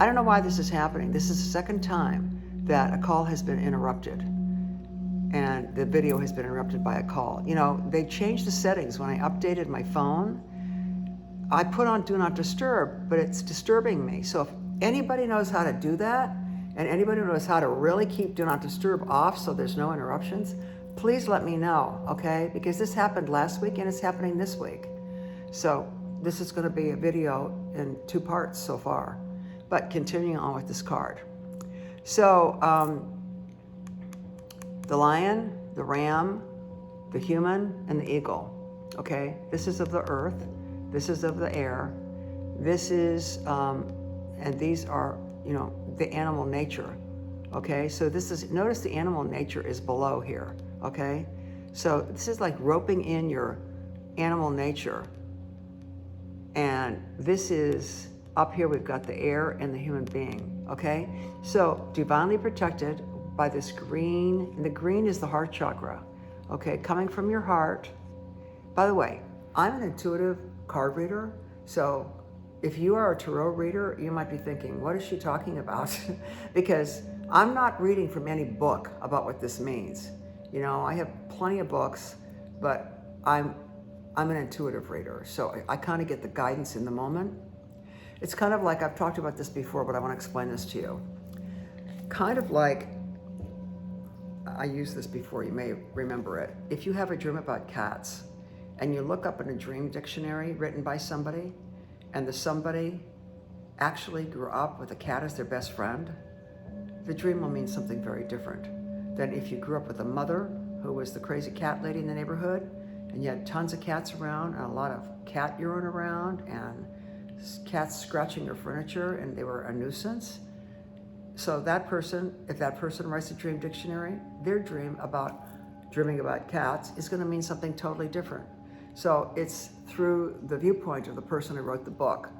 I don't know why this is happening. This is the second time that a call has been interrupted and the video has been interrupted by a call. You know, they changed the settings when I updated my phone. I put on Do Not Disturb, but it's disturbing me. So if anybody knows how to do that, and anybody knows how to really keep Do Not Disturb off so there's no interruptions, please let me know, okay? Because this happened last week and it's happening this week. So this is gonna be a video in 2 parts so far, but continuing on with this card. So the lion, the ram, the human, and the eagle, okay? This is of the earth, this is of the air, this is, and these are, you know, the animal nature, okay? So this is, notice the animal nature is below here, okay? So this is like roping in your animal nature. And this is, up here we've got the air and the human being, okay? So divinely protected by this green, and the green is the heart chakra, okay? Coming from your heart. By the way, I'm an intuitive card reader, so if you are a tarot reader, you might be thinking, what is she talking about? Because I'm not reading from any book about what this means. You know, I have plenty of books, but I'm an intuitive reader, so I kind of get the guidance in the moment. It's kind of like, I've talked about this before, but I want to explain this to you. Kind of like, I used this before, you may remember it. If you have a dream about cats, and you look up in a dream dictionary written by somebody, and the somebody actually grew up with a cat as their best friend, the dream will mean something very different than if you grew up with a mother who was the crazy cat lady in the neighborhood, and you had tons of cats around and a lot of cat urine around and cats scratching your furniture and they were a nuisance. So that person, if that person writes a dream dictionary, their dreaming about cats is going to mean something totally different. So it's through the viewpoint of the person who wrote the book.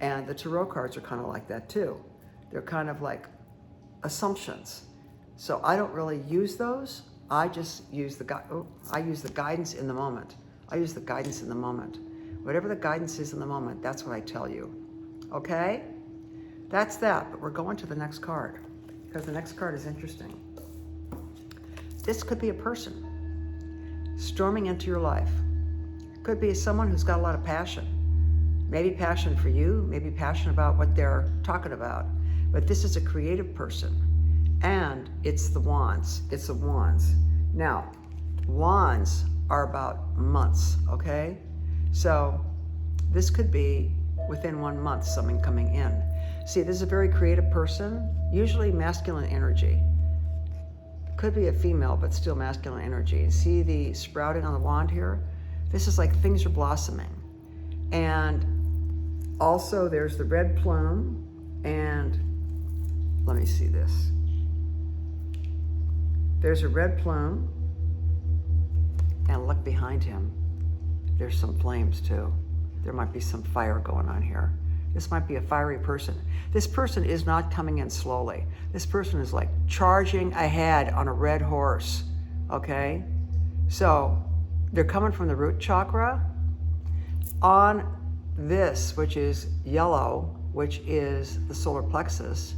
And the tarot cards are kind of like that too. They're kind of like assumptions. So I don't really use those. I just use I use the guidance in the moment. I use the guidance in the moment. Whatever the guidance is in the moment, that's what I tell you. Okay? That's that, but we're going to the next card because the next card is interesting. This could be a person storming into your life. Could be someone who's got a lot of passion. Maybe passion for you, maybe passion about what they're talking about. But this is a creative person. And it's the wands. It's the wands. Now, wands are about months, okay? So this could be within 1 month, someone coming in. See, this is a very creative person, usually masculine energy. Could be a female, but still masculine energy. See the sprouting on the wand here? This is like things are blossoming. And also there's the red plume, and let me see this. There's a red plume, and look behind him. There's some flames too. There might be some fire going on here. This might be a fiery person. This person is not coming in slowly. This person is like charging ahead on a red horse, okay? So they're coming from the root chakra. On this, which is yellow, which is the solar plexus,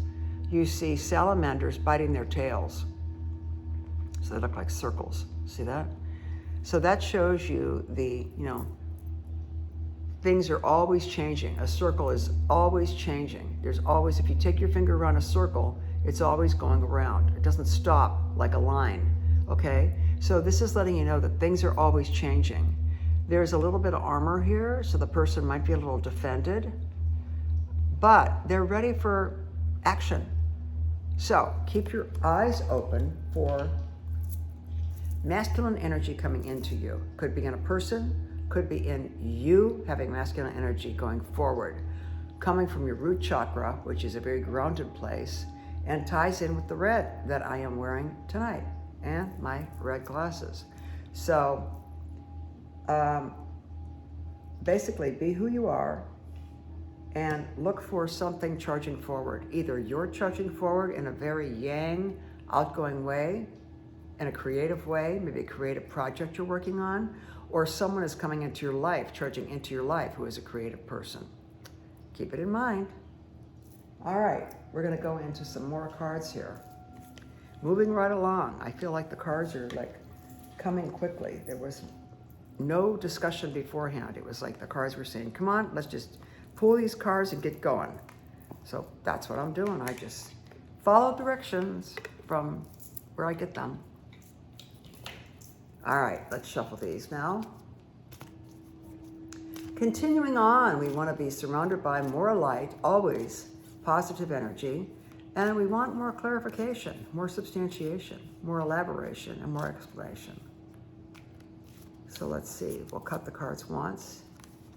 you see salamanders biting their tails. So they look like circles. See that? So that shows you the, you know, things are always changing. A circle is always changing. There's always, if you take your finger around a circle, it's always going around. It doesn't stop like a line, okay? So this is letting you know that things are always changing. There's a little bit of armor here, so the person might be a little defended, but they're ready for action. So keep your eyes open for masculine energy coming into you. Could be in a person, could be in you having masculine energy going forward, coming from your root chakra, which is a very grounded place, and ties in with the red that I am wearing tonight and my red glasses. So basically be who you are and look for something charging forward. Either you're charging forward in a very yang, outgoing way, in a creative way, maybe a creative project you're working on, or someone is coming into your life, charging into your life, who is a creative person. Keep it in mind. All right, we're going to go into some more cards here. Moving right along. I feel like the cards are like coming quickly. There was no discussion beforehand. It was like the cards were saying, come on, let's just pull these cards and get going. So that's what I'm doing. I just follow directions from where I get them. All right, let's shuffle these now. Continuing on, we want to be surrounded by more light, always positive energy, and we want more clarification, more substantiation, more elaboration, and more explanation. So let's see, we'll cut the cards once.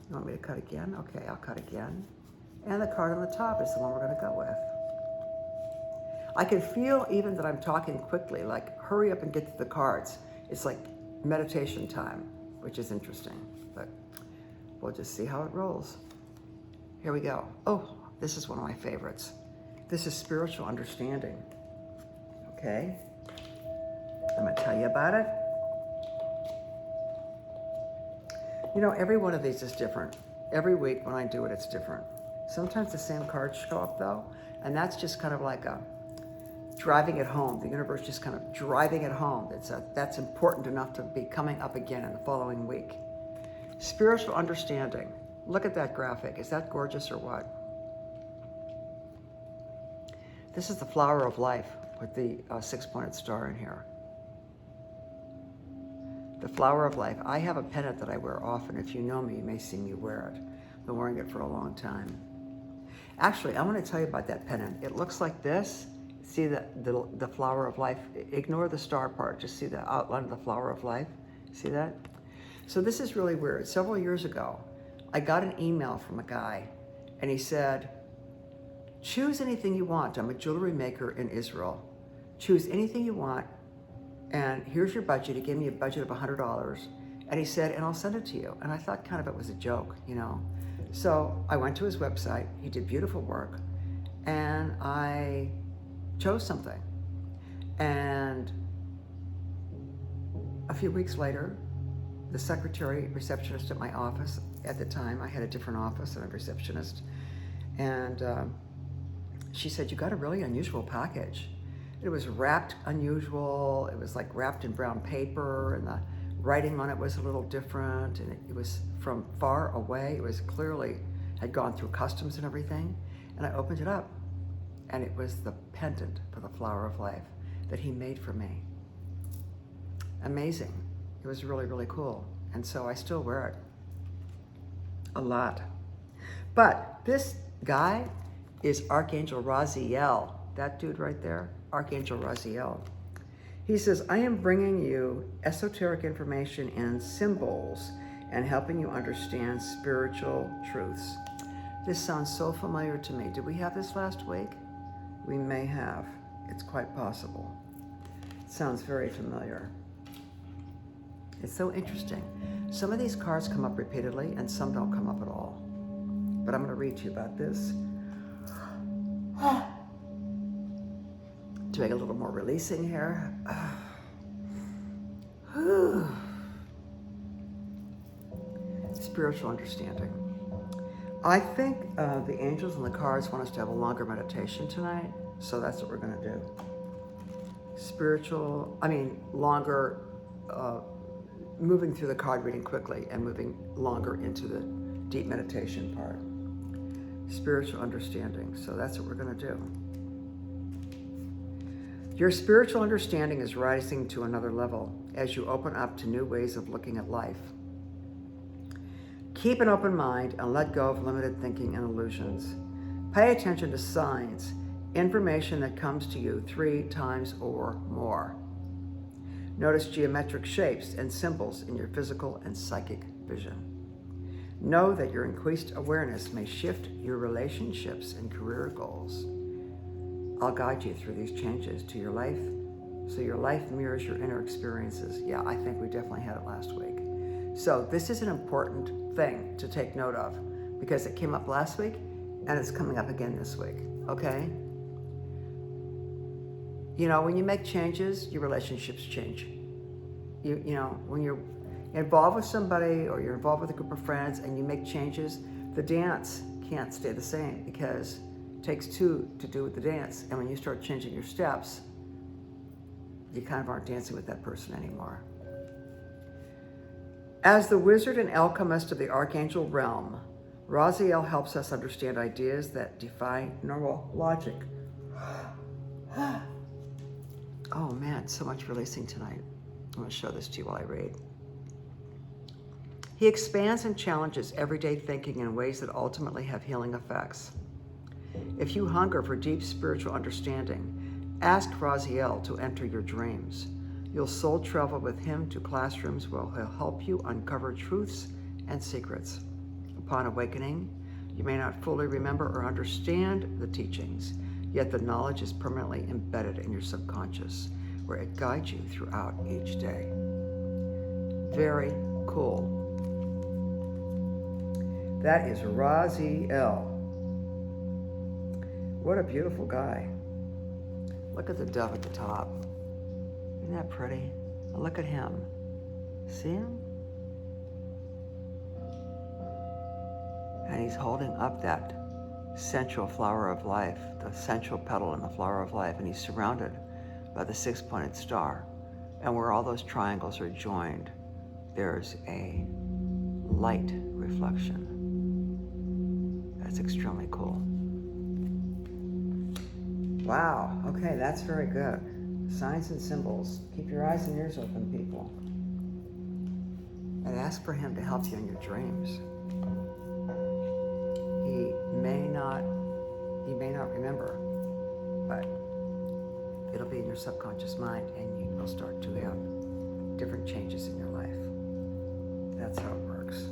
You want me to cut again? Okay, I'll cut again. And the card on the top is the one we're going to go with. I can feel even that I'm talking quickly, like hurry up and get to the cards. It's like meditation time, which is interesting, but we'll just see how it rolls. Here we go. Oh, this is one of my favorites. This is spiritual understanding. Okay? I'm going to tell you about it. You know, every one of these is different. Every week when I do it, it's different. Sometimes the same cards show up though, and that's just kind of like a driving it home. The universe just kind of driving it home. That's important enough to be coming up again in the following week. Spiritual understanding. Look at that graphic. Is that gorgeous or what? This is the flower of life with the six-pointed star in here. The flower of life. I have a pendant that I wear often. If you know me, you may see me wear it. I've been wearing it for a long time. Actually, I want to tell you about that pendant. It looks like this. See the flower of life? Ignore the star part. Just see the outline of the flower of life. See that? So this is really weird. Several years ago, I got an email from a guy, and he said, choose anything you want. I'm a jewelry maker in Israel. Choose anything you want, and here's your budget. He gave me a budget of $100, and he said, and I'll send it to you. And I thought kind of it was a joke, you know. So I went to his website. He did beautiful work, and I chose something. And a few weeks later, the secretary, receptionist at my office, at the time, I had a different office and a receptionist, and she said, you got a really unusual package. It was wrapped unusual. It was like wrapped in brown paper, and the writing on it was a little different, and it was from far away. It was clearly, had gone through customs and everything. And I opened it up, and it was the pendant for the flower of life that he made for me. Amazing. It was really, really cool. And so I still wear it a lot. But this guy is Archangel Raziel. That dude right there, Archangel Raziel. He says, I am bringing you esoteric information and symbols and helping you understand spiritual truths. This sounds so familiar to me. Did we have this last week? We may have. It's quite possible. It sounds very familiar. It's so interesting. Some of these cards come up repeatedly and some don't come up at all. But I'm going to read to you about this. To make it a little more releasing here. Spiritual understanding. I think the angels and the cards want us to have a longer meditation tonight, so that's what we're going to do. Longer, moving through the card reading quickly and moving longer into the deep meditation part. Spiritual understanding, so that's what we're going to do. Your spiritual understanding is rising to another level as you open up to new ways of looking at life. Keep an open mind and let go of limited thinking and illusions. Pay attention to signs, information that comes to you 3 times or more. Notice geometric shapes and symbols in your physical and psychic vision. Know that your increased awareness may shift your relationships and career goals. I'll guide you through these changes to your life, so your life mirrors your inner experiences. Yeah, I think we definitely had it last week. So this is an important thing to take note of because it came up last week and it's coming up again this week, okay? You know, when you make changes, your relationships change. You know, when you're involved with somebody or you're involved with a group of friends and you make changes, the dance can't stay the same because takes two to do the dance. And when you start changing your steps, you kind of aren't dancing with that person anymore. As the wizard and alchemist of the archangel realm, Raziel helps us understand ideas that defy normal logic. Oh man, so much releasing tonight. I'm going to show this to you while I read. He expands and challenges everyday thinking in ways that ultimately have healing effects. If you hunger for deep spiritual understanding, ask Raziel to enter your dreams. You'll soul travel with him to classrooms where he'll help you uncover truths and secrets. Upon awakening, you may not fully remember or understand the teachings, yet the knowledge is permanently embedded in your subconscious, where it guides you throughout each day. Very cool. That is Raziel. What a beautiful guy. Look at the dove at the top. Isn't that pretty? Look at him. See him? And he's holding up that central flower of life, the central petal in the flower of life, and he's surrounded by the six-pointed star. And where all those triangles are joined, there's a light reflection. That's extremely cool. Wow, okay, that's very good. Signs and symbols. Keep your eyes and ears open, people. And ask for him to help you in your dreams. He may not remember, but it'll be in your subconscious mind and you will start to have different changes in your life. That's how it works.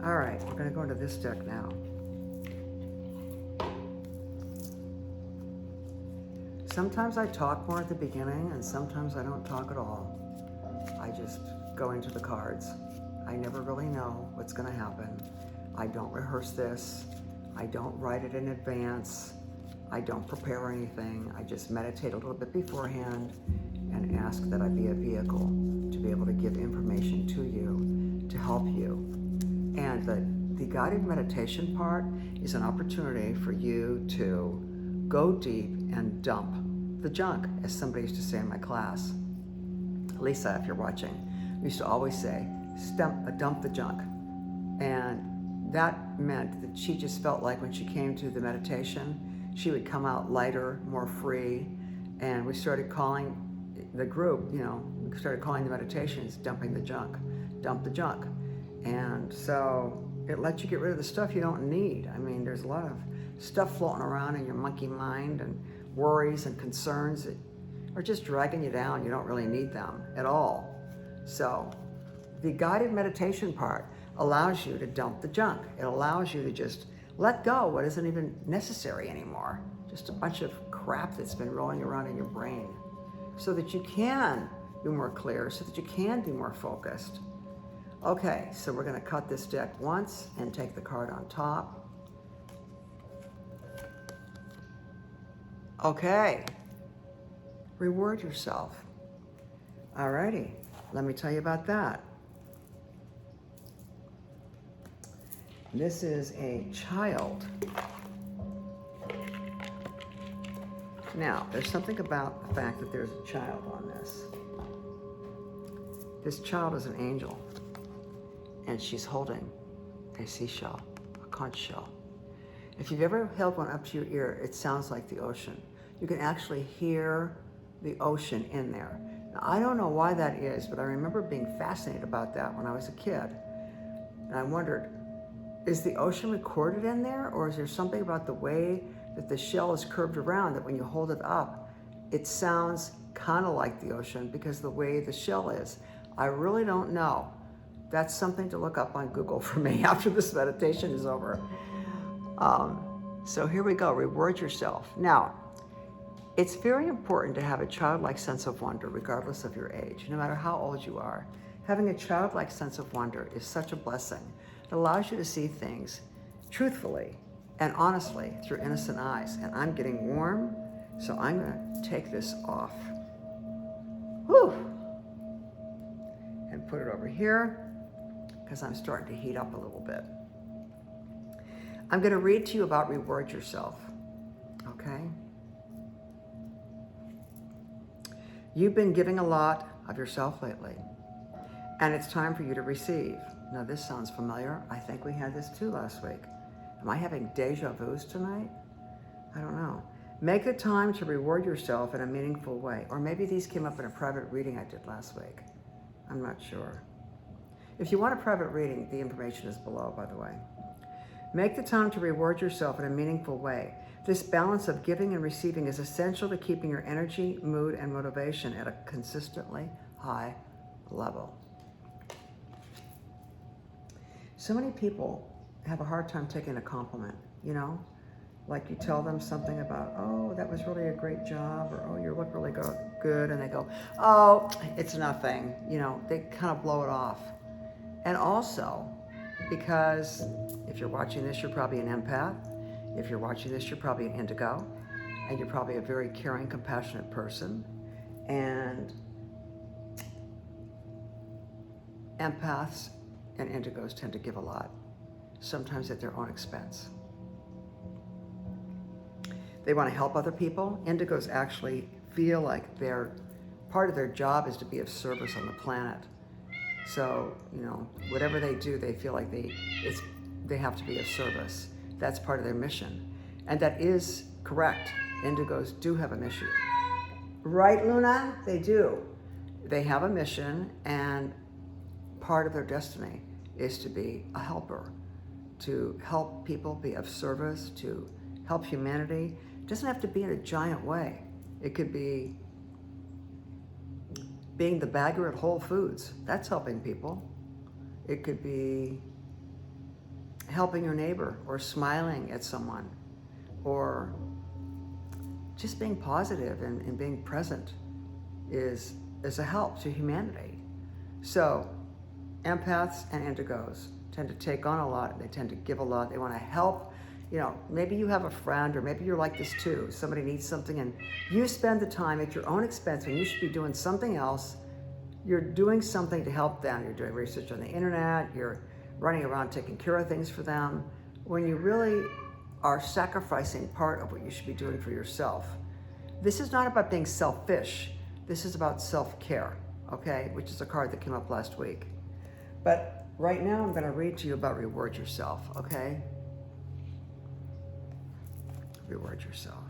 All right, we're going to go into this deck now. Sometimes I talk more at the beginning and sometimes I don't talk at all. I just go into the cards. I never really know what's going to happen. I don't rehearse this. I don't write it in advance. I don't prepare anything. I just meditate a little bit beforehand and ask that I be a vehicle to be able to give information to you, to help you. And the guided meditation part is an opportunity for you to go deep and dump the junk, as somebody used to say in my class. Lisa, if you're watching, used to always say, dump the junk. And that meant that she just felt like when she came to the meditation, she would come out lighter, more free. And we started calling the group, we started calling the meditations dumping the junk, dump the junk. And so it lets you get rid of the stuff you don't need. I mean, there's a lot of stuff floating around in your monkey mind and worries and concerns that are just dragging you down. You don't really need them at all. So the guided meditation part allows you to dump the junk. It allows you to just let go what isn't even necessary anymore. Just a bunch of crap that's been rolling around in your brain so that you can be more clear, so that you can be more focused. Okay, so we're going to cut this deck once and take the card on top. Okay, reward yourself. Alrighty, let me tell you about that. This is a child. Now, there's something about the fact that there's a child on this. This child is an angel, and she's holding a seashell, a conch shell. If you've ever held one up to your ear, it sounds like the ocean. You can actually hear the ocean in there. Now, I don't know why that is, but I remember being fascinated about that when I was a kid. And I wondered, is the ocean recorded in there, or is there something about the way that the shell is curved around that when you hold it up, it sounds kind of like the ocean because the way the shell is? I really don't know. That's something to look up on Google for me after this meditation is over. So here we go, reward yourself. Now, it's very important to have a childlike sense of wonder regardless of your age, no matter how old you are. Having a childlike sense of wonder is such a blessing. It allows you to see things truthfully and honestly through innocent eyes. And I'm getting warm, so I'm gonna take this off. Whew. And put it over here, because I'm starting to heat up a little bit. I'm going to read to you about reward yourself, okay? You've been giving a lot of yourself lately, and it's time for you to receive. Now, this sounds familiar. I think we had this too last week. Am I having deja vus tonight? I don't know. Make the time to reward yourself in a meaningful way. Or maybe these came up in a private reading I did last week. I'm not sure. If you want a private reading, the information is below, by the way. Make the time to reward yourself in a meaningful way. This balance of giving and receiving is essential to keeping your energy, mood, and motivation at a consistently high level. So many people have a hard time taking a compliment, you know? Like you tell them something about, oh, that was really a great job, or oh, you look really good, and they go, oh, it's nothing. You know, they kind of blow it off. And also, because if you're watching this, you're probably an empath. If you're watching this, you're probably an indigo, and you're probably a very caring, compassionate person. And empaths and indigos tend to give a lot, sometimes at their own expense. They want to help other people. Indigos actually feel like part of their job is to be of service on the planet. So, you know, whatever they do, they feel like they have to be of service. That's part of their mission. And that is correct. Indigos do have a mission. Right, Luna? They do. They have a mission, and part of their destiny is to be a helper, to help people, be of service, to help humanity. It doesn't have to be in a giant way. It could be being the bagger at Whole Foods. That's helping people. It could be helping your neighbor, or smiling at someone, or just being positive and being present is a help to humanity. So empaths and indigos tend to take on a lot. They tend to give a lot. They want to help. You know, maybe you have a friend, or maybe you're like this too. Somebody needs something, and you spend the time at your own expense when you should be doing something else. You're doing something to help them. You're doing research on the internet. You're running around taking care of things for them, when you really are sacrificing part of what you should be doing for yourself. This is not about being selfish. This is about self-care, okay? Which is a card that came up last week. But right now I'm going to read to you about reward yourself, okay? Reward yourself.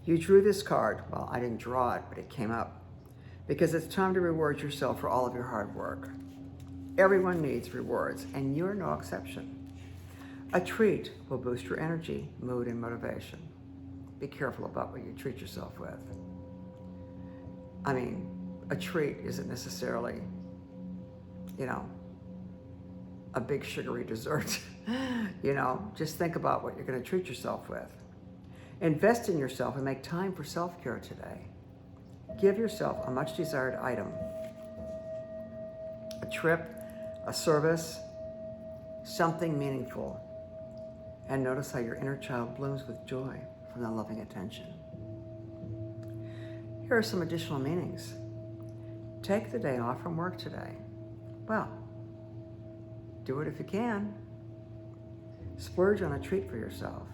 You drew this card. Well, I didn't draw it, but it came up. Because it's time to reward yourself for all of your hard work. Everyone needs rewards, and you're no exception. A treat will boost your energy, mood, and motivation. Be careful about what you treat yourself with. I mean, a treat isn't necessarily, you know, a big sugary dessert. You know, just think about what you're going to treat yourself with. Invest in yourself and make time for self-care today. Give yourself a much desired item. A trip, a service, something meaningful. And notice how your inner child blooms with joy from the loving attention. Here are some additional meanings. Take the day off from work today. Well, do it if you can. Splurge on a treat for yourself.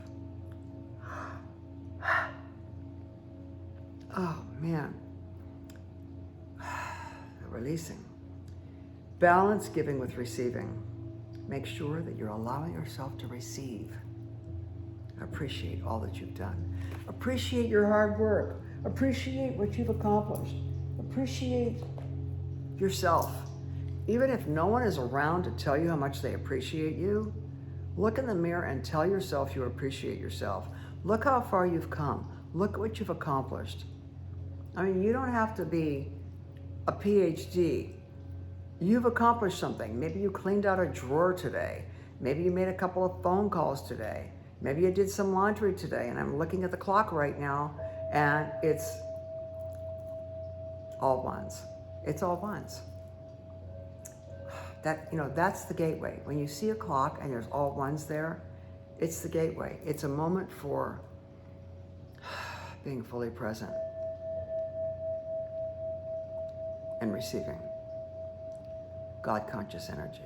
Oh, man. Releasing. Balance giving with receiving. Make sure that you're allowing yourself to receive. Appreciate all that you've done. Appreciate your hard work. Appreciate what you've accomplished. Appreciate yourself. Even if no one is around to tell you how much they appreciate you, look in the mirror and tell yourself you appreciate yourself. Look how far you've come. Look at what you've accomplished. I mean, you don't have to be a PhD. You've accomplished something. Maybe you cleaned out a drawer today. Maybe you made a couple of phone calls today. Maybe you did some laundry today, and I'm looking at the clock right now, and it's all ones. It's all ones. That, you know, that's the gateway. When you see a clock and there's all ones there, it's the gateway. It's a moment for being fully present and receiving. God conscious energy.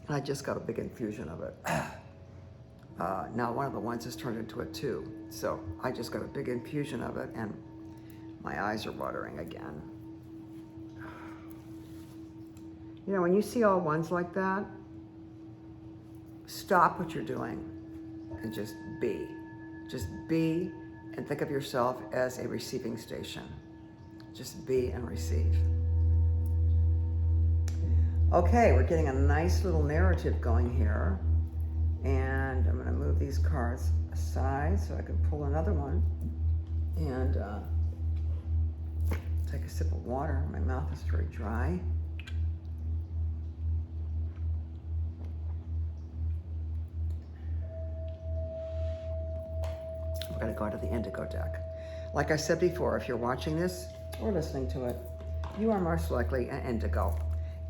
And I just got a big infusion of it. Now one of the ones has turned into a 2. So I just got a big infusion of it and my eyes are watering again. You know, when you see all ones like that, stop what you're doing and just be. Just be and think of yourself as a receiving station. Just be and receive. Okay, we're getting a nice little narrative going here. And I'm going to move these cards aside so I can pull another one. And take a sip of water. My mouth is very dry. We're going to go to the indigo deck. Like I said before, if you're watching this or listening to it, you are most likely an indigo.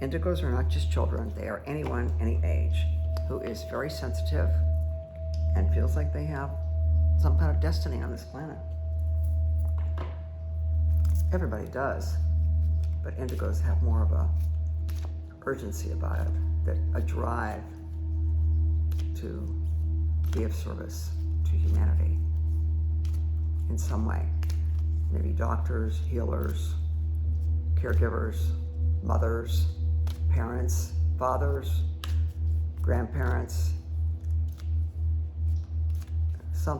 Indigos are not just children, they are anyone, any age, who is very sensitive and feels like they have some kind of destiny on this planet. Everybody does, but indigos have more of a urgency about it, that a drive to be of service to humanity in some way. Maybe doctors, healers, caregivers, mothers, parents, fathers, grandparents, some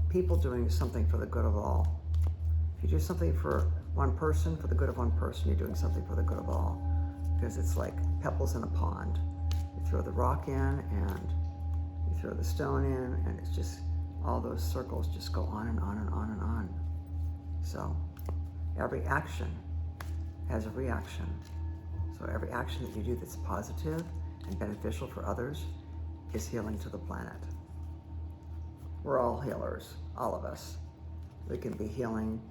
people doing something for the good of all. If you do something for one person, for the good of one person, you're doing something for the good of all. Because it's like pebbles in a pond. You throw the rock in and you throw the stone in, and it's just, all those circles just go on and on and on and on. So every action has a reaction. So every action that you do that's positive and beneficial for others is healing to the planet. We're all healers, all of us. We can be healing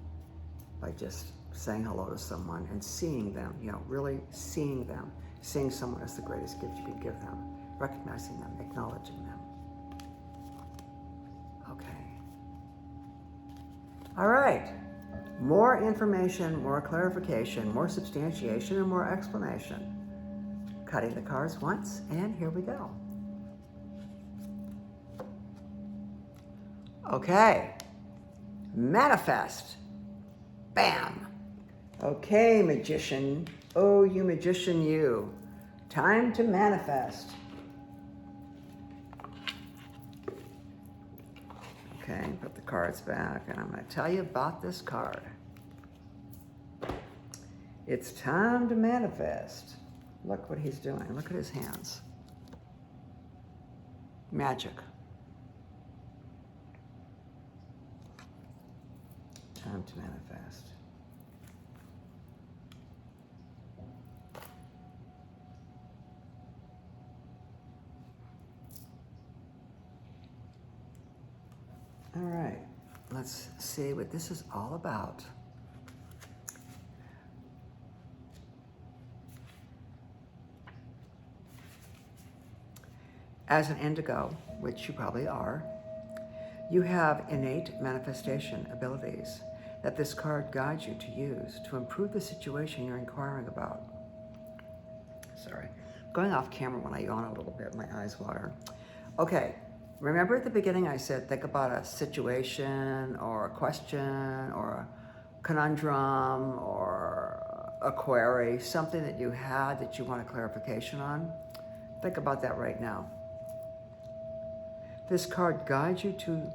by just saying hello to someone and seeing them, you know, really seeing them. Seeing someone as the greatest gift you can give them, recognizing them, acknowledging them. Okay. All right. More information, more clarification, more substantiation, and more explanation. Cutting the cards once, and here we go. Okay. Manifest. Bam. Okay, magician. Oh, you magician, you. Time to manifest. Okay, put the cards back, and I'm going to tell you about this card. It's time to manifest. Look what he's doing. Look at his hands. Magic. Time to manifest. All right, let's see what this is all about. As an indigo, which you probably are, you have innate manifestation abilities that this card guides you to use to improve the situation you're inquiring about. Sorry, going off camera when I yawn a little bit, my eyes water. Okay. Remember at the beginning I said, think about a situation or a question or a conundrum or a query, something that you had that you want a clarification on. Think about that right now. This card guides you to,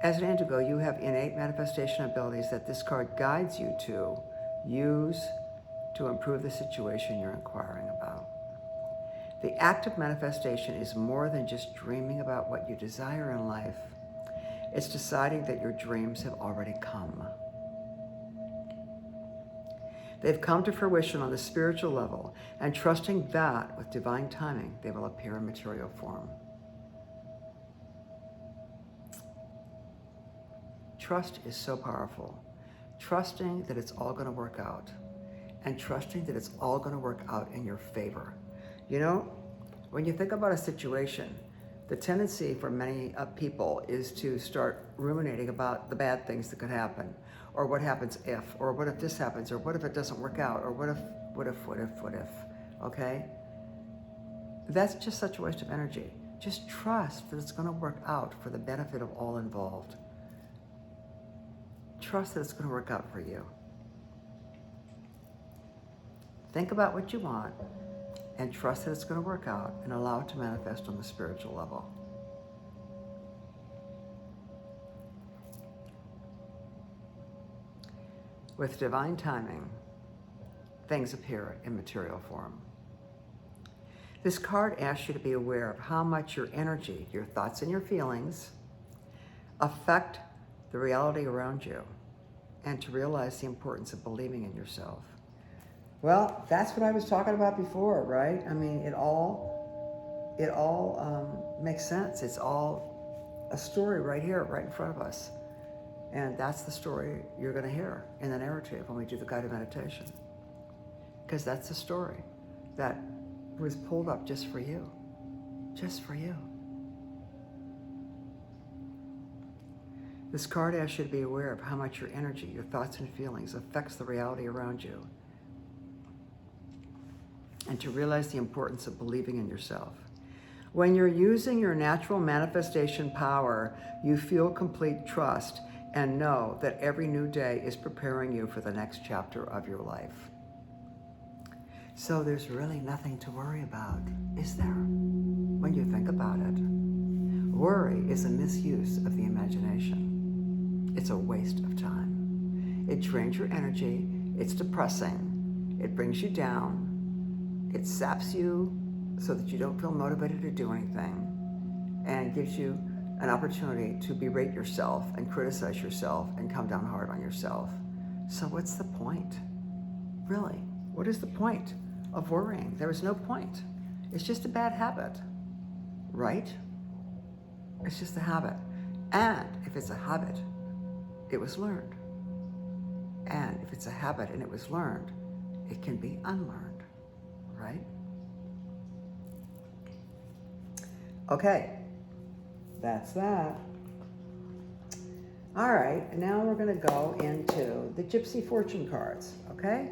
as an indigo, you have innate manifestation abilities that this card guides you to use to improve the situation you're inquiring about. The act of manifestation is more than just dreaming about what you desire in life. It's deciding that your dreams have already come. They've come to fruition on the spiritual level, and trusting that with divine timing, they will appear in material form. Trust is so powerful. Trusting that it's all going to work out, and trusting that it's all going to work out in your favor. You know, when you think about a situation, The tendency for many people is to start ruminating about the bad things that could happen, or what happens if, or what if this happens, or what if it doesn't work out, or what if, okay? That's just such a waste of energy. Just trust that it's going to work out for the benefit of all involved. Trust that it's going to work out for you. Think about what you want and trust that it's going to work out and allow it to manifest on the spiritual level. With divine timing, things appear in material form. This card asks you to be aware of how much your energy, your thoughts and your feelings affect the reality around you, and to realize the importance of believing in yourself. Well, that's what I was talking about before, right? I mean, it all makes sense. It's all a story right here, right in front of us. And that's the story you're going to hear in the narrative when we do the guided meditation. Because that's the story that was pulled up just for you. Just for you. This card asks you to be aware of how much your energy, your thoughts and feelings affects the reality around you, and to realize the importance of believing in yourself. When you're using your natural manifestation power, you feel complete trust and know that every new day is preparing you for the next chapter of your life. So there's really nothing to worry about, is there? When you think about it. Worry is a misuse of the imagination. It's a waste of time. It drains your energy. It's depressing. It brings you down. It saps you so that you don't feel motivated to do anything, and gives you an opportunity to berate yourself and criticize yourself and come down hard on yourself. So what's the point? Really, what is the point of worrying? There is no point. It's just a bad habit, right? It's just a habit. And if it's a habit, it was learned. And if it's a habit and it was learned, it can be unlearned, right? Okay, that's that. All right, now we're going to go into the Gypsy Fortune cards, okay?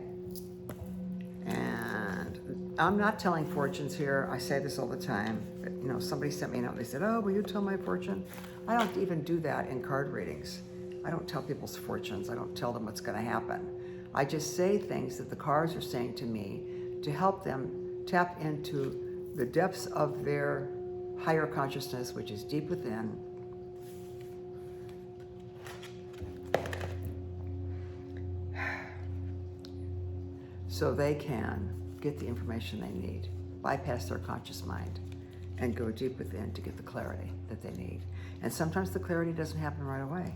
And I'm not telling fortunes here. I say this all the time. But, you know, somebody sent me a note. They said, oh, will you tell my fortune? I don't even do that in card readings. I don't tell people's fortunes. I don't tell them what's going to happen. I just say things that the cards are saying to me to help them tap into the depths of their higher consciousness, which is deep within, so they can get the information they need, bypass their conscious mind, and go deep within to get the clarity that they need. And sometimes the clarity doesn't happen right away.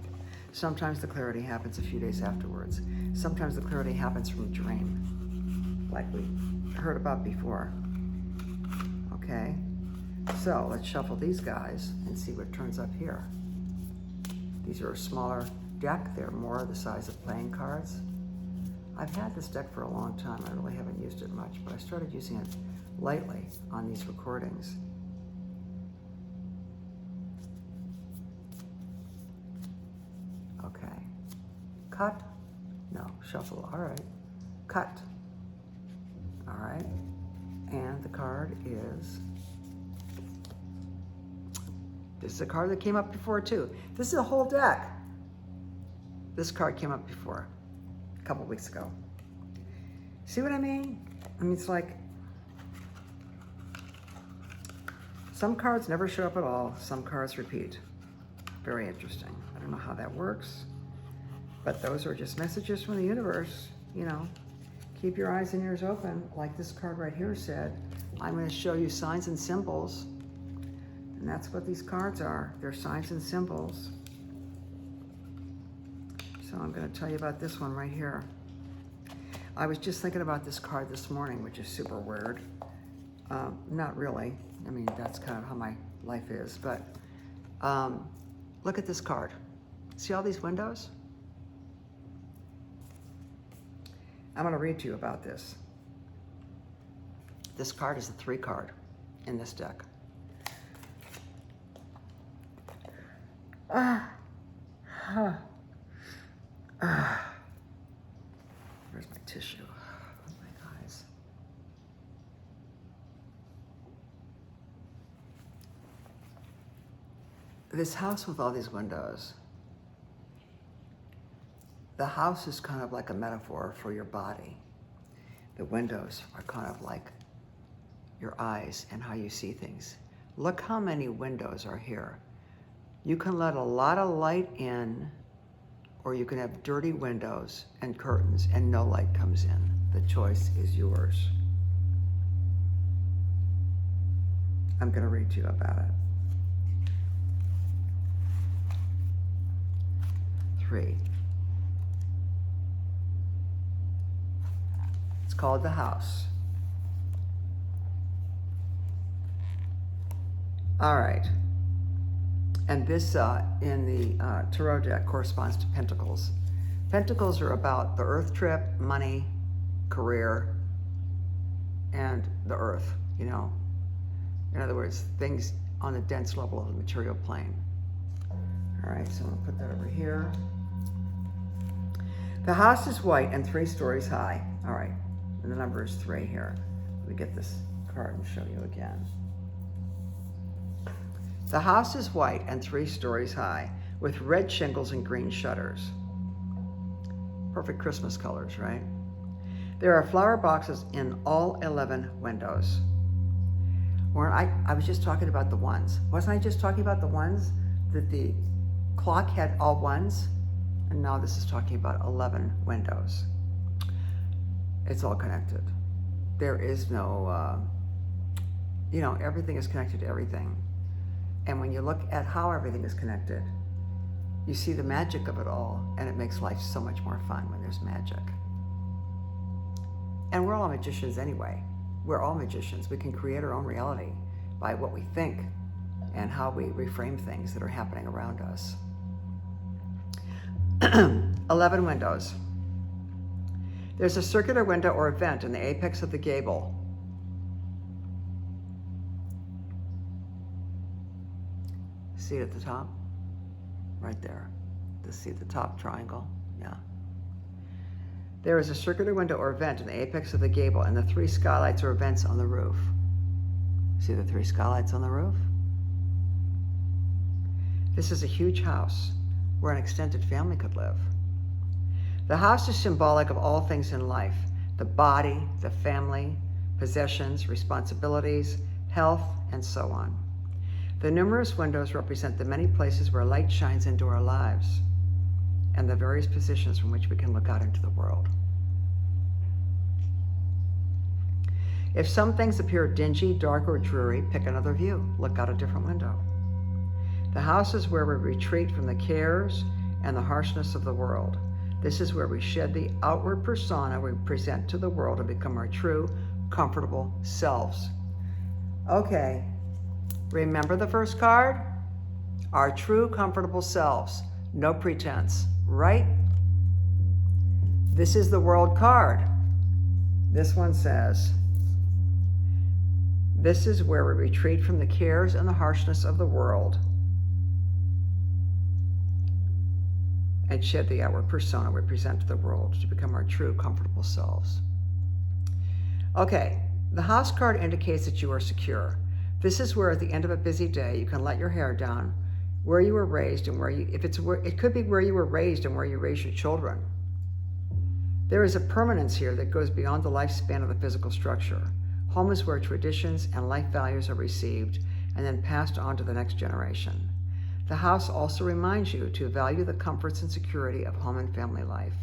Sometimes the clarity happens a few days afterwards. Sometimes the clarity happens from a dream, like we heard about before. Okay? So let's shuffle these guys and see what turns up here. These are a smaller deck. They're more the size of playing cards. I've had this deck for a long time. I really haven't used it much, but I started using it lightly on these recordings. Okay. Cut? No. Shuffle. All right. Cut. All right. And the card is... This is a card that came up before, too. This is a whole deck. This card came up before, a couple weeks ago. See what I mean? I mean, it's like some cards never show up at all. Some cards repeat. Very interesting. I don't know how that works, but those are just messages from the universe. You know, keep your eyes and ears open. Like this card right here said, I'm going to show you signs and symbols. And that's what these cards are. They're signs and symbols. So I'm going to tell you about this one right here. I was just thinking about this card this morning, which is super weird. Not really. I mean, that's kind of how my life is. But look at this card. See all these windows? I'm going to read to you about this. This card is a 3 card in this deck. Ah. Ah. Ah. Where's my tissue? Oh, my eyes. This house with all these windows, the house is kind of like a metaphor for your body. The windows are kind of like your eyes and how you see things. Look how many windows are here. You can let a lot of light in, or you can have dirty windows and curtains and no light comes in. The choice is yours. I'm going to read to you about it. 3. It's called the house. All right. And this in the tarot deck corresponds to pentacles. Pentacles are about the earth trip, money, career, and the earth, you know. In other words, things on the dense level of the material plane. All right, so I'm gonna put that over here. The house is white and 3 stories high. All right, and the number is 3 here. Let me get this card and show you again. The house is white and 3 stories high with red shingles and green shutters. Perfect Christmas colors, right? There are flower boxes in all 11 windows. I was just talking about the ones. Wasn't I just talking about the ones? That the clock had all ones? And now this is talking about 11 windows. It's all connected. There is no, everything is connected to everything. And when you look at how everything is connected, you see the magic of it all, and it makes life so much more fun when there's magic. And we're all magicians anyway. We're all magicians. We can create our own reality by what we think and how we reframe things that are happening around us. 11 windows. There's a circular window or vent in the apex of the gable. See it at the top? Right there. See the top triangle? Yeah. There is a circular window or vent in the apex of the gable and the 3 skylights or vents on the roof. See the 3 skylights on the roof? This is a huge house where an extended family could live. The house is symbolic of all things in life: the body, the family, possessions, responsibilities, health, and so on. The numerous windows represent the many places where light shines into our lives and the various positions from which we can look out into the world. If some things appear dingy, dark, or dreary, pick another view. Look out a different window. The house is where we retreat from the cares and the harshness of the world. This is where we shed the outward persona we present to the world and become our true, comfortable selves. Okay, remember the first card? Our true, comfortable selves. No pretense, right? This is the world card. This one says, this is where we retreat from the cares and the harshness of the world and shed the outward persona we present to the world to become our true, comfortable selves. Okay, the house card indicates that you are secure. This is where at the end of a busy day, you can let your hair down, where you were raised and it could be where you were raised and where you raise your children. There is a permanence here that goes beyond the lifespan of the physical structure. Home is where traditions and life values are received and then passed on to the next generation. The house also reminds you to value the comforts and security of home and family life.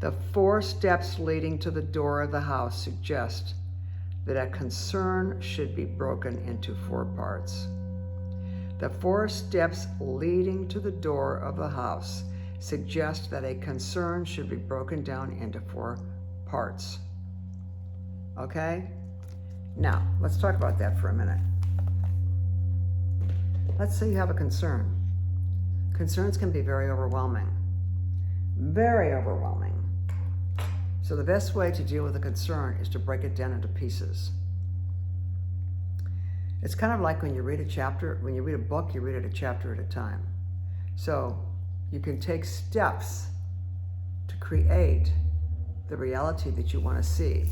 The 4 steps leading to the door of the house suggest that a concern should be broken into 4 parts. The 4 steps leading to the door of the house suggest that a concern should be broken down into 4 parts. Okay? Now, let's talk about that for a minute. Let's say you have a concern. Concerns can be very overwhelming. Very overwhelming. So the best way to deal with a concern is to break it down into pieces. It's kind of like when you read a chapter, when you read a book, you read it a chapter at a time. So you can take steps to create the reality that you want to see.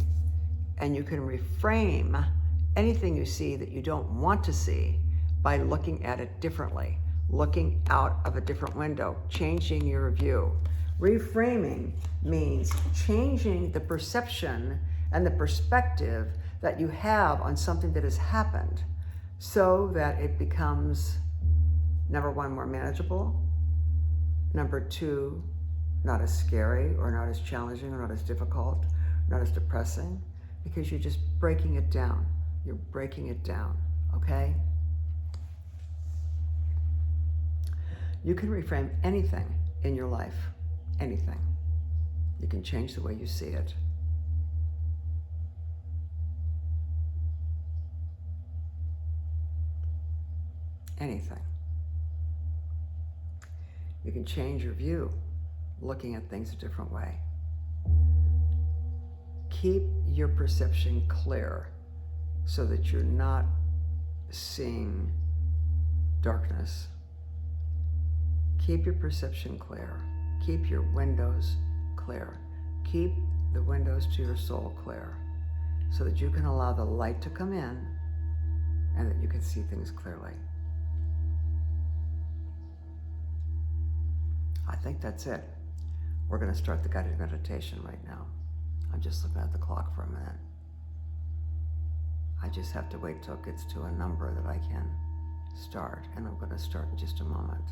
And you can reframe anything you see that you don't want to see by looking at it differently, looking out of a different window, changing your view. Reframing means changing the perception and the perspective that you have on something that has happened so that it becomes, number one, more manageable, number two, not as scary or not as challenging or not as difficult, not as depressing, because you're just breaking it down. You're breaking it down, okay? You can reframe anything in your life, anything. You can change the way you see it. Anything. You can change your view, looking at things a different way. Keep your perception clear so that you're not seeing darkness. Keep your perception clear. Keep your windows clear. Keep the windows to your soul clear so that you can allow the light to come in and that you can see things clearly. I think that's it. We're going to start the guided meditation right now. I'm just looking at the clock for a minute. I just have to wait till it gets to a number that I can start, and I'm going to start in just a moment.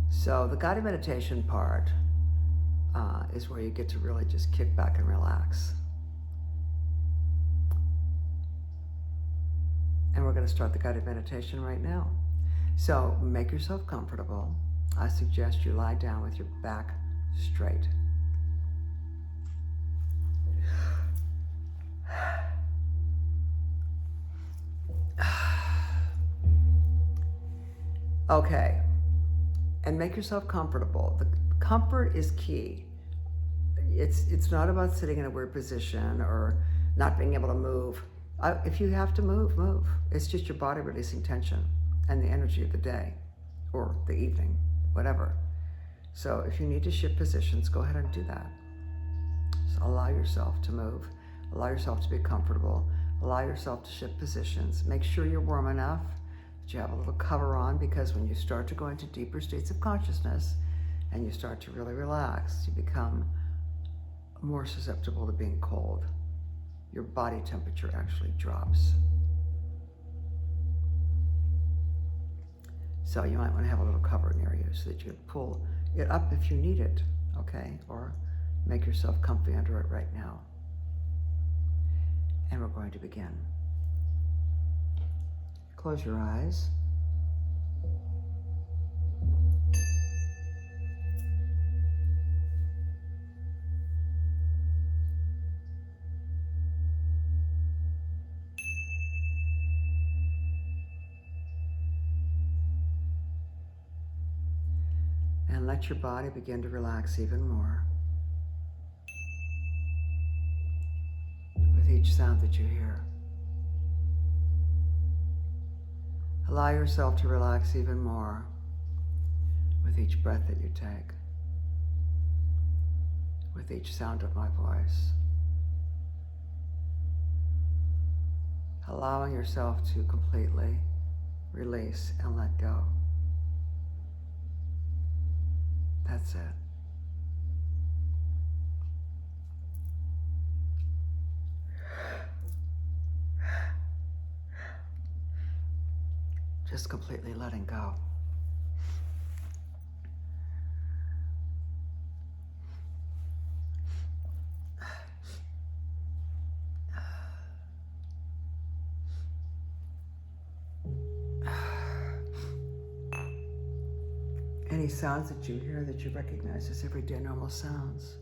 So the guided meditation part is where you get to really just kick back and relax. And we're going to start the guided meditation right now. So make yourself comfortable. I suggest you lie down with your back straight. Okay. And make yourself comfortable. The comfort is key. It's not about sitting in a weird position or not being able to move. If you have to move, move. It's just your body releasing tension and the energy of the day or the evening, whatever. So if you need to shift positions, go ahead and do that. So allow yourself to move. Allow yourself to be comfortable. Allow yourself to shift positions. Make sure you're warm enough that you have a little cover on, because when you start to go into deeper states of consciousness and you start to really relax, you become more susceptible to being cold. Your body temperature actually drops. So you might want to have a little cover near you so that you can pull it up if you need it, okay? Or make yourself comfy under it right now. And we're going to begin. Close your eyes. And let your body begin to relax even more with each sound that you hear. Allow yourself to relax even more with each breath that you take, with each sound of my voice. Allowing yourself to completely release and let go. That's it. Just completely letting go. Any sounds that you hear that you recognize as everyday normal sounds,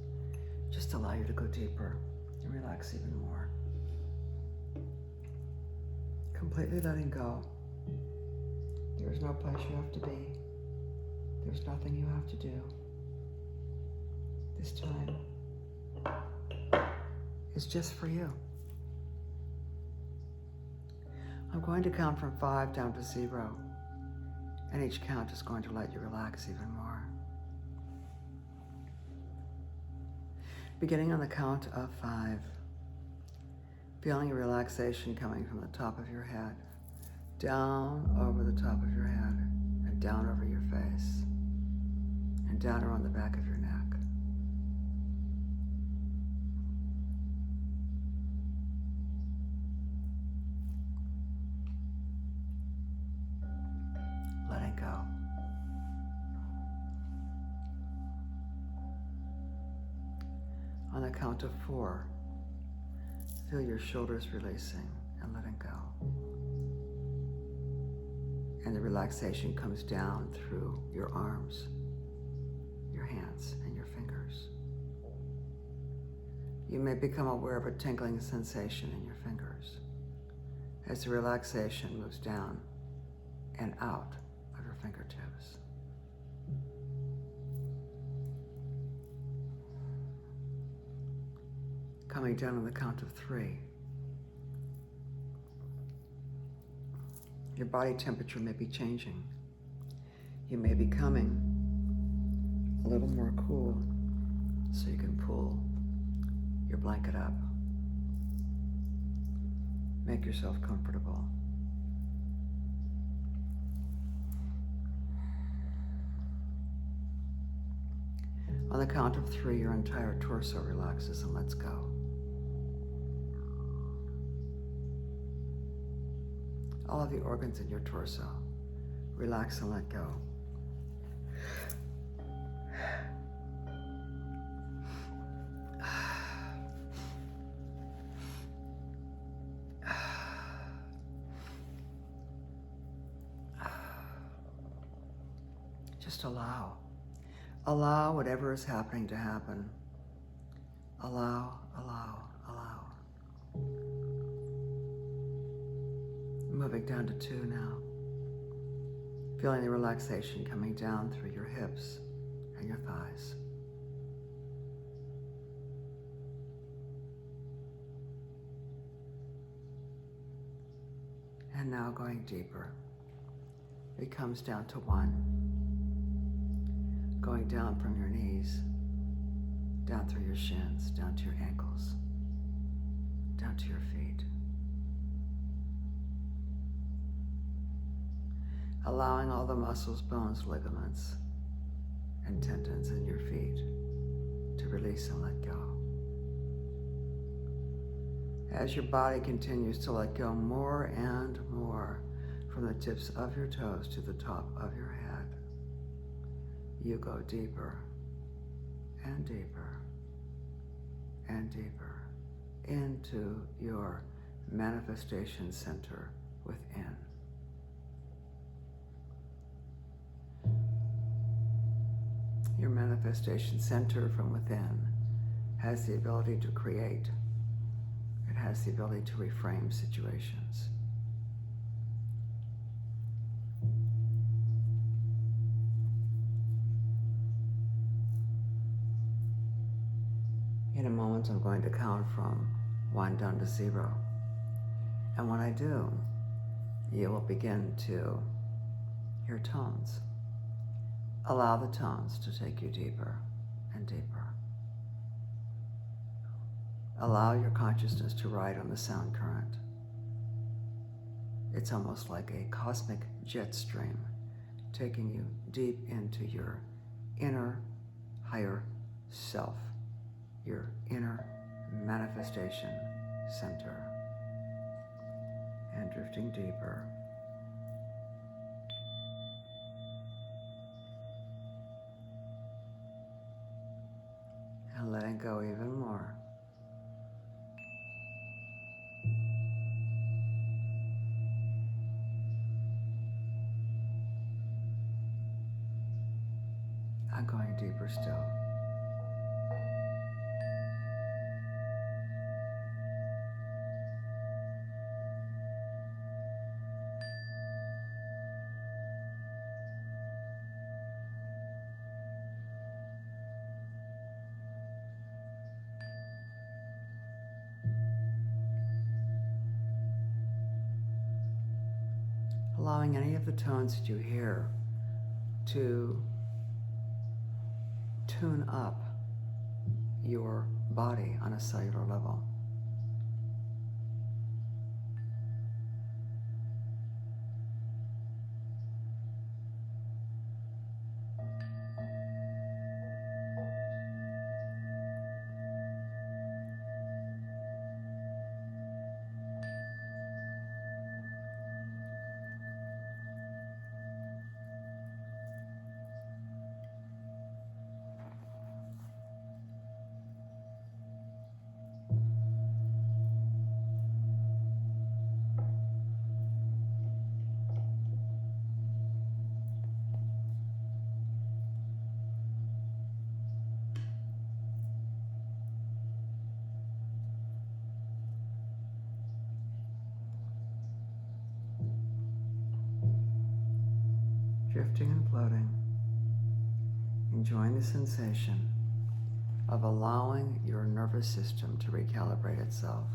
just allow you to go deeper and relax even more. Completely letting go. There's no place you have to be. There's nothing you have to do. This time, is just for you. I'm going to count from 5 down to 0, and each count is going to let you relax even more. Beginning on the count of 5, feeling a relaxation coming from the top of your head, down over the top of your head, and down over your face, and down around the back of your neck. Letting go. On the count of 4, feel your shoulders releasing and letting go. And the relaxation comes down through your arms, your hands, and your fingers. You may become aware of a tingling sensation in your fingers as the relaxation moves down and out of your fingertips. Coming down on the count of 3. Your body temperature may be changing. You may be becoming a little more cool, so you can pull your blanket up. Make yourself comfortable. On the count of 3, your entire torso relaxes and lets go. All of the organs in your torso relax and let go. Just allow. Allow whatever is happening to happen. Allow, allow, allow. Moving down to 2 now. Feeling the relaxation coming down through your hips and your thighs. And now going deeper. It comes down to 1. Going down from your knees, down through your shins, down to your ankles, down to your feet. Allowing all the muscles, bones, ligaments, and tendons in your feet to release and let go. As your body continues to let go more and more from the tips of your toes to the top of your head, you go deeper and deeper and deeper into your manifestation center within. Your manifestation center from within has the ability to create. It has the ability to reframe situations. In a moment, I'm going to count from 1 down to 0. And when I do, you will begin to hear tones. Allow the tones to take you deeper and deeper. Allow your consciousness to ride on the sound current. It's almost like a cosmic jet stream, taking you deep into your inner, higher self, your inner manifestation center, and drifting deeper. And letting go even more. I'm going deeper still. allowing any of the tones that you hear to tune up your body on a cellular level. Drifting and floating, enjoying the sensation of allowing your nervous system to recalibrate itself.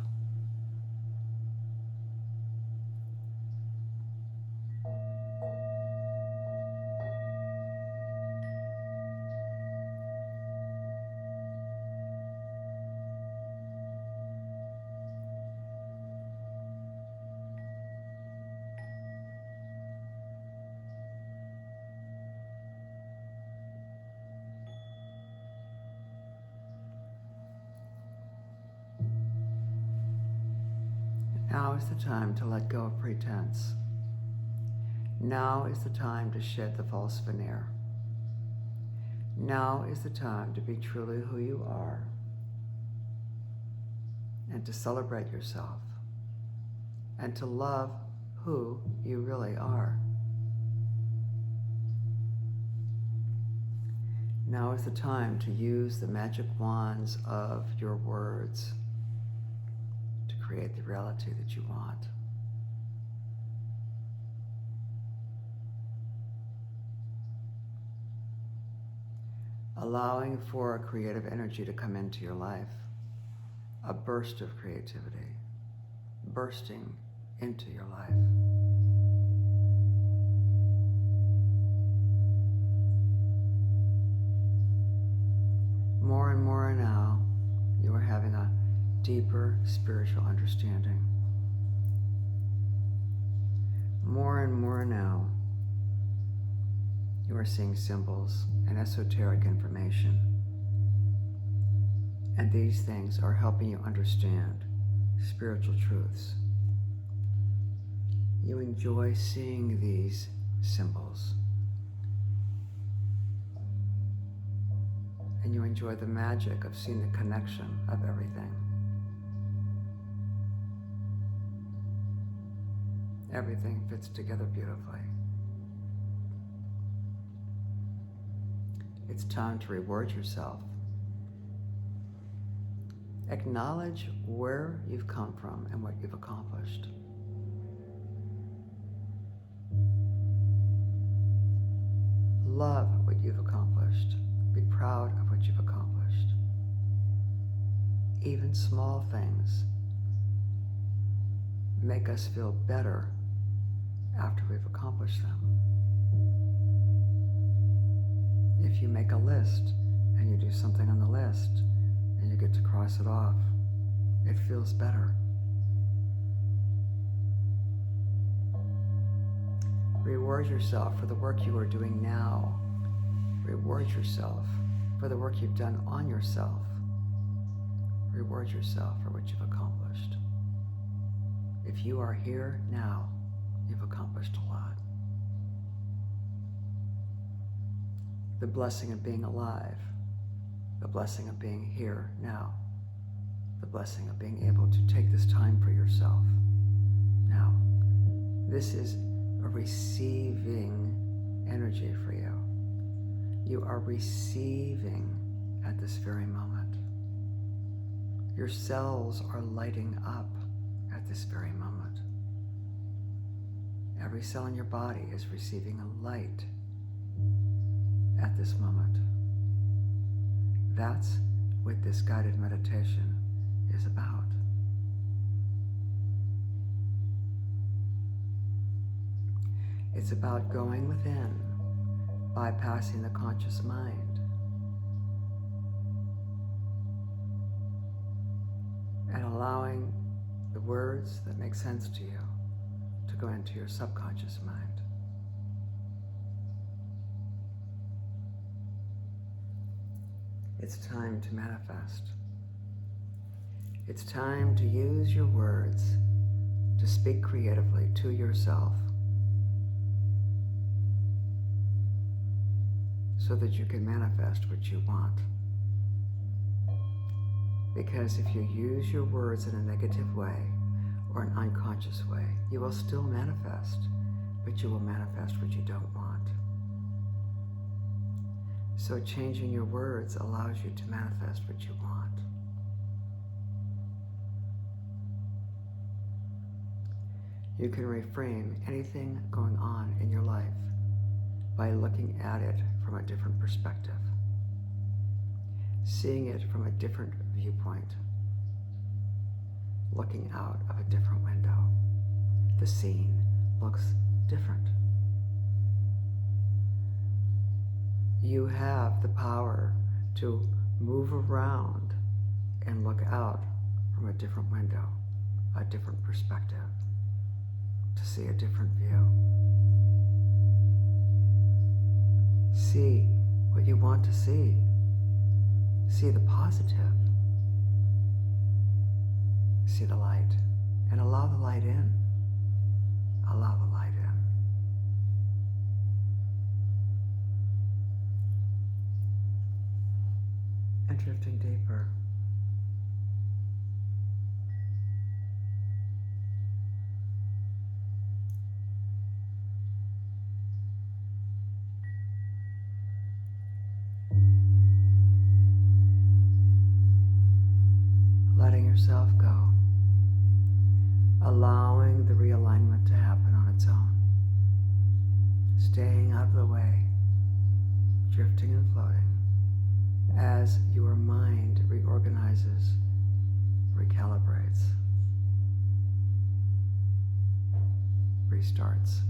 Now is the time to let go of pretense. Now is the time to shed the false veneer. Now is the time to be truly who you are and to celebrate yourself and to love who you really are. Now is the time to use the magic wands of your words to create the reality that you want. Allowing for a creative energy to come into your life, a burst of creativity, bursting into your life. More and more now, you are having a deeper spiritual understanding. More and more now, you are seeing symbols and esoteric information. And these things are helping you understand spiritual truths. You enjoy seeing these symbols. And you enjoy the magic of seeing the connection of everything. Everything fits together beautifully. It's time to reward yourself. Acknowledge where you've come from and what you've accomplished. Love what you've accomplished. Be proud of what you've accomplished. Even small things make us feel better after we've accomplished them. If you make a list and you do something on the list and you get to cross it off, it feels better. Reward yourself for the work you are doing now. Reward yourself for the work you've done on yourself. Reward yourself for what you've accomplished. If you are here now, you've accomplished a lot. The blessing of being alive, the blessing of being here now, the blessing of being able to take this time for yourself now. This is a receiving energy for you. You are receiving at this very moment. Your cells are lighting up at this very moment. Every cell in your body is receiving a light at this moment. That's what this guided meditation is about. It's about going within, bypassing the conscious mind, and allowing the words that make sense to you to go into your subconscious mind. It's time to manifest. It's time to use your words to speak creatively to yourself so that you can manifest what you want. Because if you use your words in a negative way or an unconscious way, you will still manifest, but you will manifest what you don't want. So changing your words allows you to manifest what you want. You can reframe anything going on in your life by looking at it from a different perspective, seeing it from a different viewpoint, looking out of a different window. The scene looks different. You have the power to move around and look out from a different window, a different perspective, to see a different view. See what you want to see. See the positive. See the light, and allow the light in. Allow the light in. And drifting deeper. Letting yourself go. Allowing the realignment to happen on its own. Staying out of the way. Drifting and floating. As your mind reorganizes, recalibrates, restarts.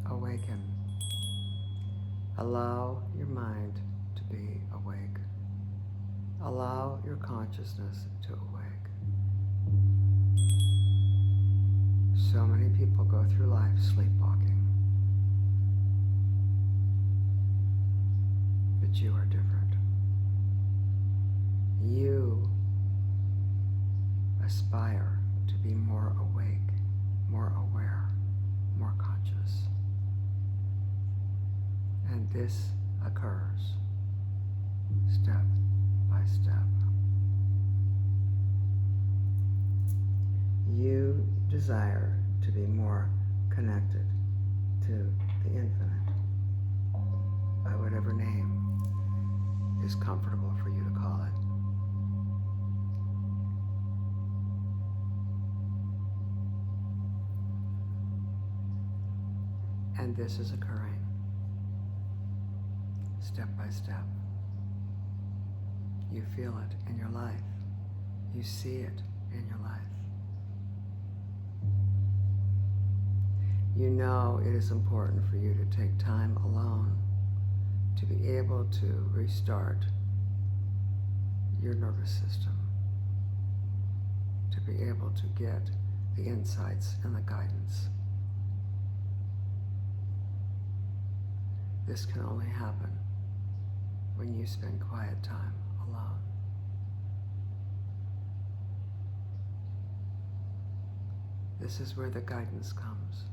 Awaken. Allow your mind to be awake. Allow your consciousness to awake. So many people go through life sleepwalking. But you are different. You aspire to be more awake, more aware, more conscious. And this occurs step by step. You desire to be more connected to the infinite by whatever name is comfortable for you to call it. And this is occurring step by step. You feel it in your life. You see it in your life. You know it is important for you to take time alone to be able to restart your nervous system, to be able to get the insights and the guidance. This can only happen when you spend quiet time alone. This is where the guidance comes.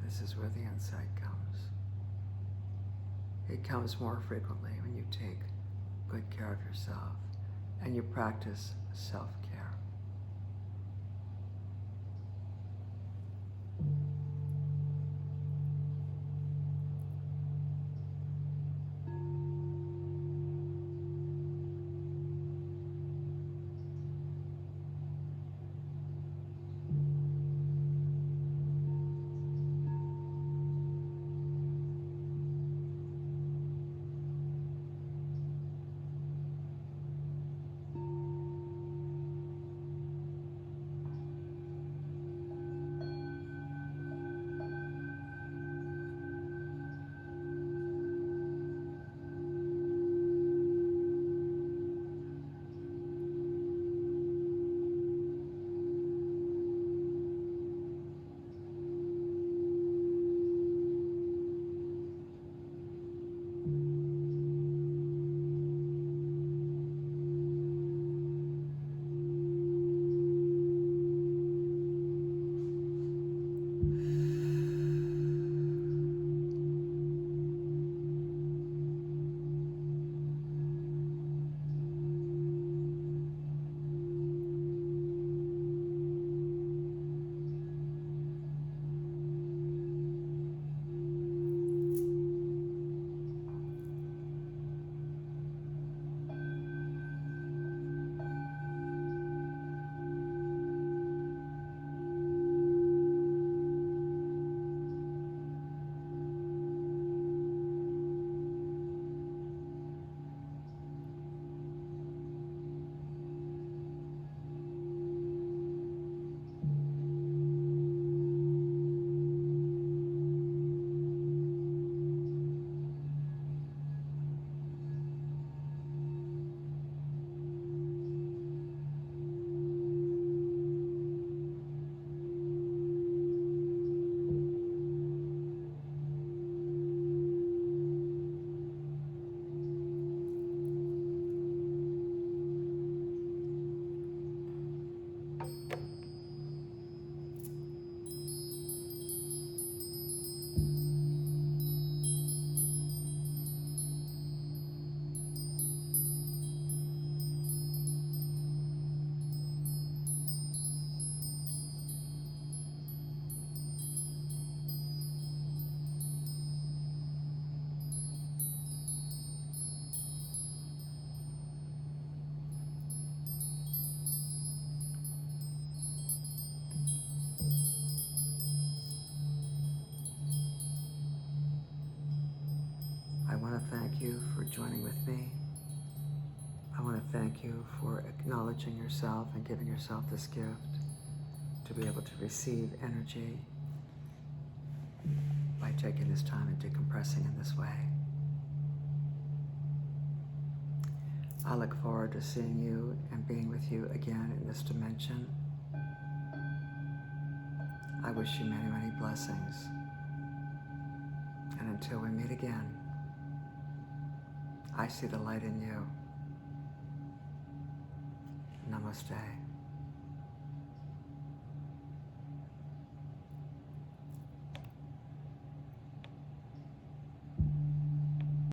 This is where the insight comes. It comes more frequently when you take good care of yourself and you practice self-care. I want to thank you for joining with me. I want to thank you for acknowledging yourself and giving yourself this gift to be able to receive energy by taking this time and decompressing in this way. I look forward to seeing you and being with you again in this dimension. I wish you many, many blessings. And until we meet again, I see the light in you. Namaste.